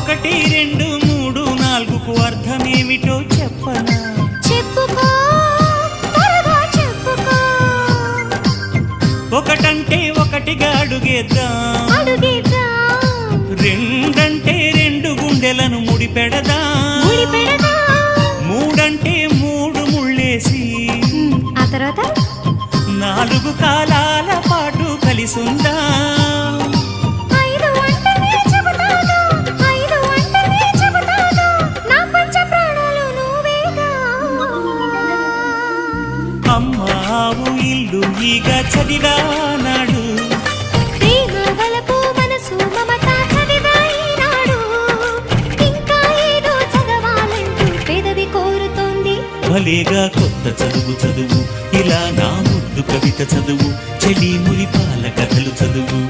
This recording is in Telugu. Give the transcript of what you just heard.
ఒకటి రెండు మూడు నాలుగుకు అర్థమేమిటో చెప్పనా? చెప్పుకో, త్వరగా చెప్పుకో. ఒకటంటే ఒకటిగా అడుగేద్దాం, రెండంటే రెండు గుండెలను ముడిపెడదాం, మూడంటే మూడు ముళ్ళేసి ఆ తర్వాత నాలుగు కాలాల పాటు కలిసుందాం. అమ్మావు ఇల్లు ఈగ చదివానాడు, ప్రేమ వలపు మనసు మమత చదివాయినాడు. ఇంకా ఏదో చదవాలంటూ పెదవి కోరుతోంది. భలేగా కొత్త చదువు చదువు, ఇలా నా ముద్దు కవిత చదువు, చెలి మురిపాల కథలు చదువు.